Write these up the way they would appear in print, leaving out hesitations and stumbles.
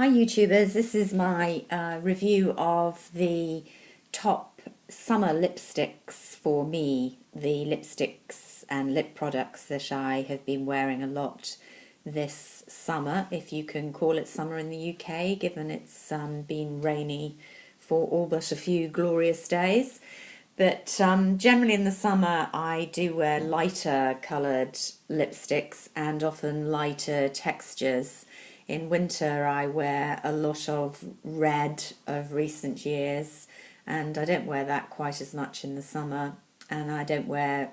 Hi YouTubers, this is my review of the top summer lipsticks for me, the lipsticks and lip products that I have been wearing a lot this summer, if you can call it summer in the UK, given it's been rainy for all but a few glorious days. But generally in the summer I do wear lighter coloured lipsticks and often lighter textures. In winter I wear a lot of red of recent years, and I don't wear that quite as much in the summer. And I don't wear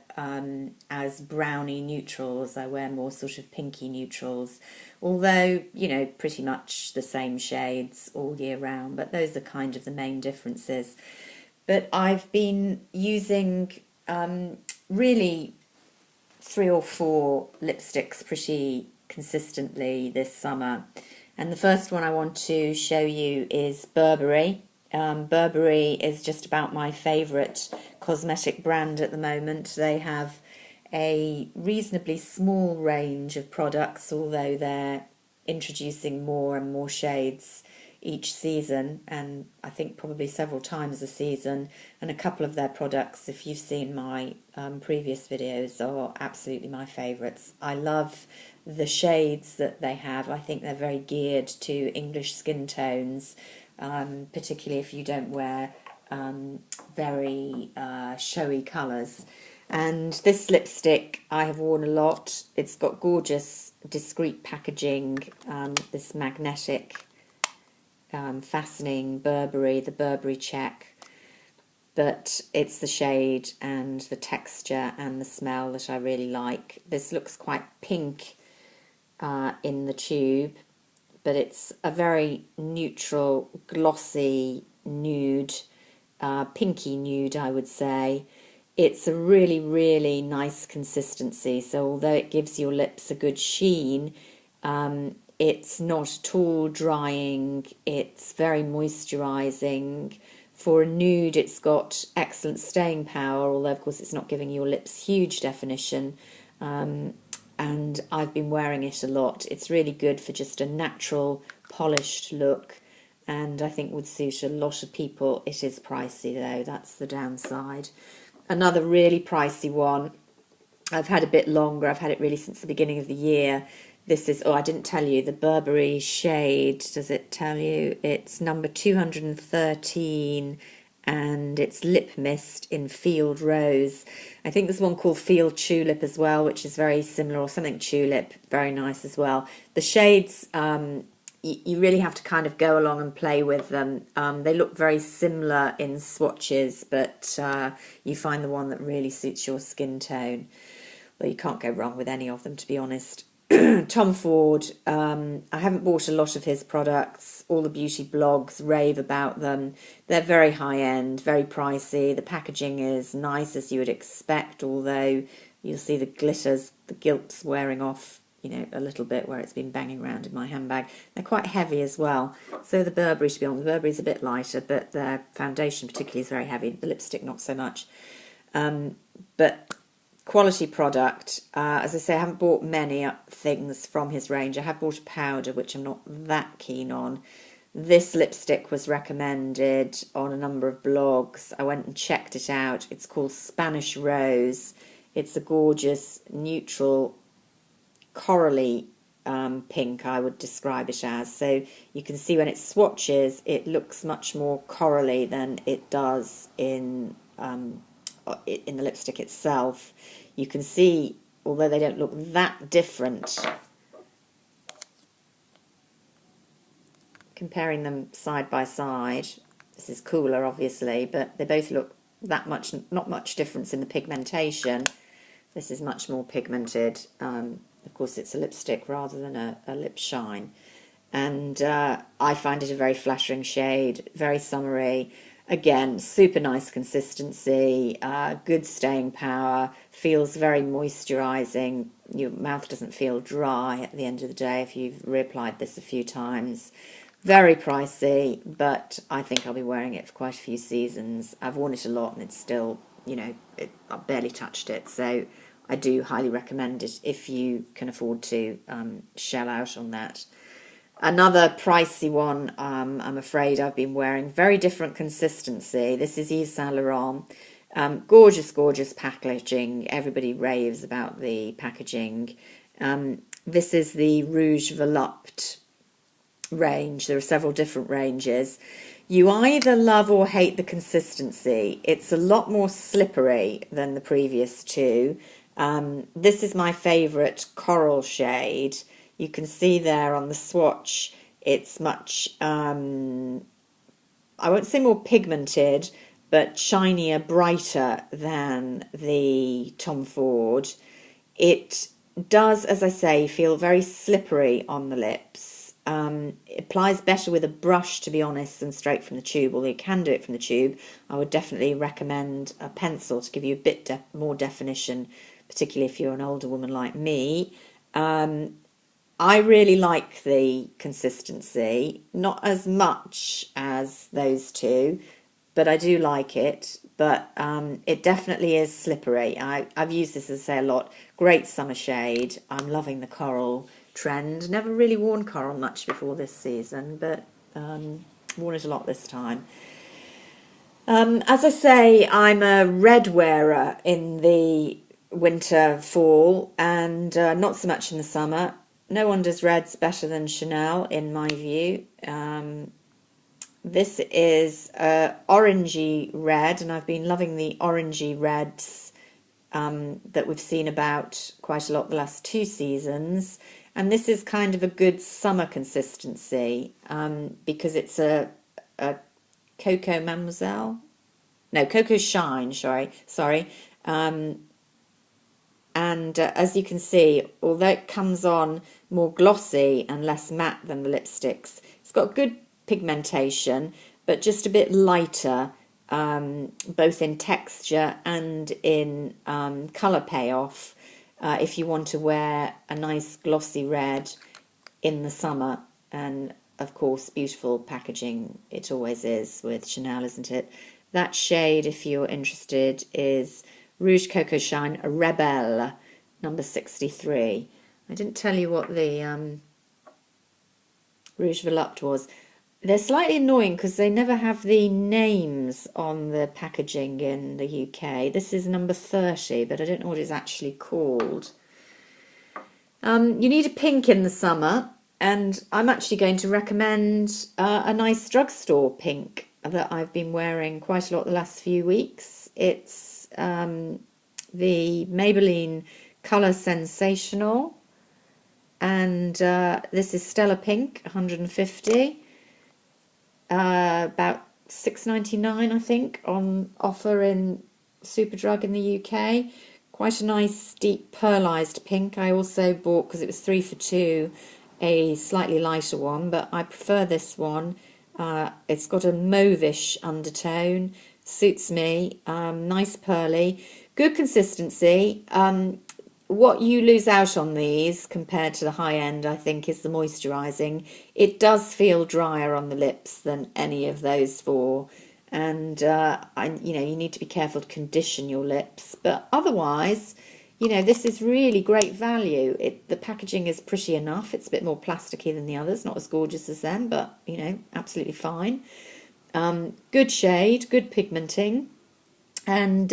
as browny neutrals, I wear more sort of pinky neutrals. Although, pretty much the same shades all year round, but those are kind of the main differences. But I've been using really three or four lipsticks pretty consistently this summer. And the first one I want to show you is Burberry. Burberry is just about my favourite cosmetic brand at the moment. They have a reasonably small range of products, although they're introducing more and more shades each season, and I think probably several times a season. And a couple of their products, if you've seen my previous videos, are absolutely my favourites. I love the shades that they have. I think they're very geared to English skin tones, particularly if you don't wear very showy colours. And this lipstick I have worn a lot. It's got gorgeous discreet packaging, this magnetic fastening Burberry, the Burberry check, but it's the shade and the texture and the smell that I really like. This looks quite pink in the tube, but it's a very neutral, glossy nude, pinky nude, I would say. It's a really, really nice consistency, so although it gives your lips a good sheen, it's not at all drying, it's very moisturising. For a nude, it's got excellent staying power, although of course it's not giving your lips huge definition. And I've been wearing it a lot. It's really good for just a natural, polished look, and I think would suit a lot of people. It is pricey though, that's the downside. Another really pricey one, I've had a bit longer, I've had it really since the beginning of the year. This is, oh, I didn't tell you, the Burberry shade, does it tell you? It's number 213 and it's Lip Mist in Field Rose. I think there's one called Field Tulip as well, which is very similar, or something tulip, very nice as well. The shades, you really have to kind of go along and play with them. They look very similar in swatches, but you find the one that really suits your skin tone. Well, you can't go wrong with any of them, to be honest. Tom Ford, I haven't bought a lot of his products. All the beauty blogs rave about them. They're very high end, very pricey. The packaging is nice as you would expect, although you'll see the glitters, the gilt's wearing off, a little bit where it's been banging around in my handbag. They're quite heavy as well. So the Burberry, to be honest, the Burberry's a bit lighter, but their foundation particularly is very heavy. The lipstick not so much. But quality product. As I say, I haven't bought many things from his range. I have bought a powder, which I'm not that keen on. This lipstick was recommended on a number of blogs. I went and checked it out. It's called Spanish Rose. It's a gorgeous, neutral, corally pink, I would describe it as. So you can see when it swatches, it looks much more corally than it does in the lipstick itself. You can see, although they don't look that different, comparing them side by side, this is cooler obviously, but they both look that much, not much difference in the pigmentation. This is much more pigmented. Of course it's a lipstick rather than a lip shine, and I find it a very flattering shade, very summery. Again, super nice consistency, good staying power, feels very moisturising. Your mouth doesn't feel dry at the end of the day if you've reapplied this a few times. Very pricey, but I think I'll be wearing it for quite a few seasons. I've worn it a lot and it's still, I've barely touched it. So I do highly recommend it if you can afford to shell out on that. Another pricey one, I'm afraid I've been wearing. Very different consistency. This is Yves Saint Laurent. Gorgeous, gorgeous packaging. Everybody raves about the packaging. This is the Rouge Volupte range. There are several different ranges. You either love or hate the consistency. It's a lot more slippery than the previous two. This is my favourite coral shade. You can see there on the swatch, it's much, I won't say more pigmented, but shinier, brighter than the Tom Ford. It does, as I say, feel very slippery on the lips. It applies better with a brush, to be honest, than straight from the tube, although you can do it from the tube. I would definitely recommend a pencil to give you a bit more definition, particularly if you're an older woman like me. I really like the consistency, not as much as those two, but I do like it. But it definitely is slippery. I've used this, as I say, a lot. Great summer shade. I'm loving the coral trend. Never really worn coral much before this season, but worn it a lot this time. As I say, I'm a red wearer in the winter, fall, and not so much in the summer. No one does reds better than Chanel, in my view. This is orangey red, and I've been loving the orangey reds that we've seen about quite a lot the last 2 seasons. And this is kind of a good summer consistency because it's a Coco Mademoiselle. No, Coco Shine, sorry. And as you can see, although it comes on more glossy and less matte than the lipsticks, it's got good pigmentation, but just a bit lighter, both in texture and in colour payoff, if you want to wear a nice glossy red in the summer. And of course, beautiful packaging, it always is with Chanel, isn't it? That shade, if you're interested, is Rouge Coco Shine Rebelle, number 63. I didn't tell you what the Rouge Volupte was. They're slightly annoying because they never have the names on the packaging in the UK. This is number 30, but I don't know what it's actually called. You need a pink in the summer, and I'm actually going to recommend a nice drugstore pink that I've been wearing quite a lot the last few weeks. It's the Maybelline Colour Sensational, and this is Stella Pink 150, about £6.99 I think, on offer in Superdrug in the UK. Quite a nice deep pearlised pink. I also bought, because it was 3 for 2, a slightly lighter one, but I prefer this one. It's got a mauve-ish undertone, suits me, nice pearly, good consistency. What you lose out on these compared to the high end, I think, is the moisturising. It does feel drier on the lips than any of those four, and you need to be careful to condition your lips. But otherwise, this is really great value. The packaging is pretty enough. It's a bit more plasticky than the others, not as gorgeous as them, but absolutely fine. Good shade, good pigmenting, and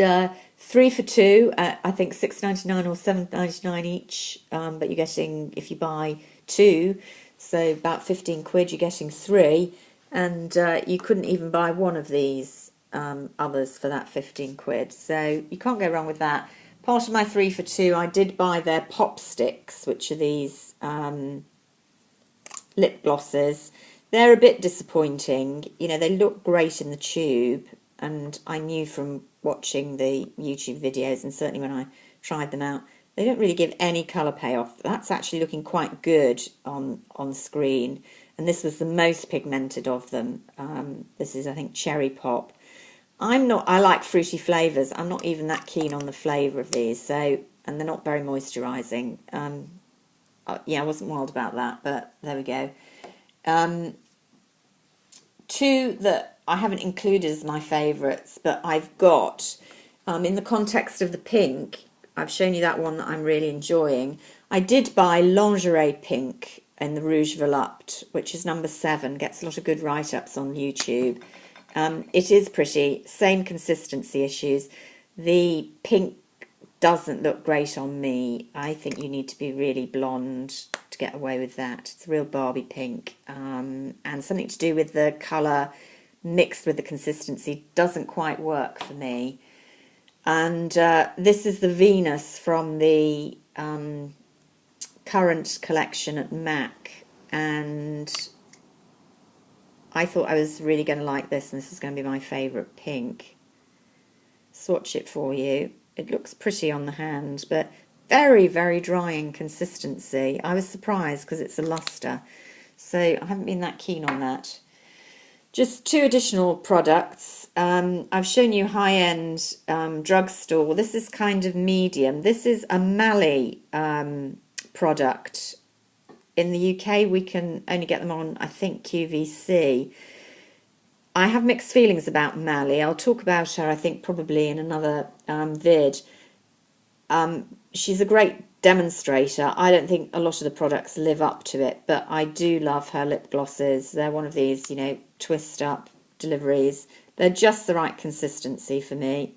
3 for 2. I think £6.99 or £7.99 each. But you're getting, if you buy 2, so about 15 quid, you're getting 3, and you couldn't even buy one of these others for that 15 quid. So you can't go wrong with that. Part of my 3 for 2, I did buy their Pop Sticks, which are these lip glosses. They're a bit disappointing. They look great in the tube, and I knew from watching the YouTube videos, and certainly when I tried them out, they don't really give any colour payoff. That's actually looking quite good on screen, and this was the most pigmented of them. This is, I think, Cherry Pop. I like fruity flavours. I'm not even that keen on the flavour of these, and they're not very moisturising. I wasn't wild about that, but there we go. 2 that I haven't included as my favourites, but I've got, in the context of the pink, I've shown you that one that I'm really enjoying. I did buy Lingerie Pink in the Rouge Volupte, which is number 7, gets a lot of good write-ups on YouTube. It is pretty, same consistency issues. The pink doesn't look great on me. I think you need to be really blonde to get away with that. It's a real Barbie pink, and something to do with the colour mixed with the consistency doesn't quite work for me. And this is the Venus from the current collection at MAC, and I thought I was really going to like this, and this is going to be my favourite pink. Swatch it for you. It looks pretty on the hand, but very, very dry in consistency. I was surprised because it's a luster, so I haven't been that keen on that. Just 2 additional products. I've shown you high-end drugstore. This is kind of medium. This is a Mally product. In the UK, we can only get them on, I think, QVC. I have mixed feelings about Mally. I'll talk about her, I think, probably in another vid. She's a great demonstrator. I don't think a lot of the products live up to it, but I do love her lip glosses. They're one of these, you know, twist-up deliveries. They're just the right consistency for me.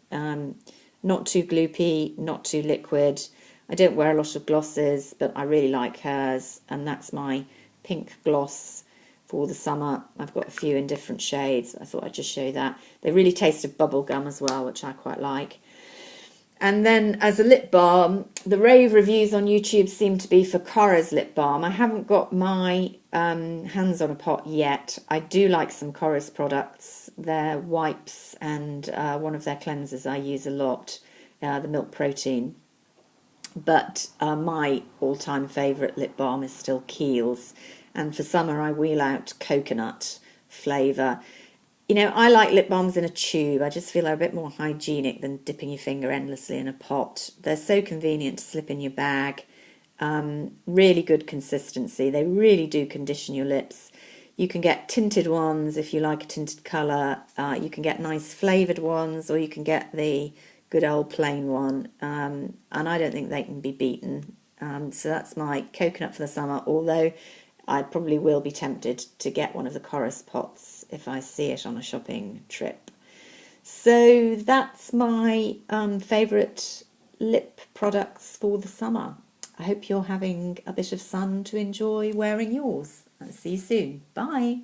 Not too gloopy, not too liquid. I don't wear a lot of glosses, but I really like hers, and that's my pink gloss for the summer. I've got a few in different shades. I thought I'd just show you that. They really taste of bubble gum as well, which I quite like. And then as a lip balm, the rave reviews on YouTube seem to be for Korres lip balm. I haven't got my hands on a pot yet. I do like some Korres products. Their wipes and one of their cleansers I use a lot, the Milk Protein. But my all-time favourite lip balm is still Kiehl's. And for summer, I wheel out coconut flavour. You know, I like lip balms in a tube. I just feel they're a bit more hygienic than dipping your finger endlessly in a pot. They're so convenient to slip in your bag. Really good consistency. They really do condition your lips. You can get tinted ones if you like a tinted colour. You can get nice flavoured ones, or you can get the good old plain one. And I don't think they can be beaten. So that's my coconut for the summer, although I probably will be tempted to get one of the Korres pots if I see it on a shopping trip. So that's my favourite lip products for the summer. I hope you're having a bit of sun to enjoy wearing yours. I'll see you soon. Bye.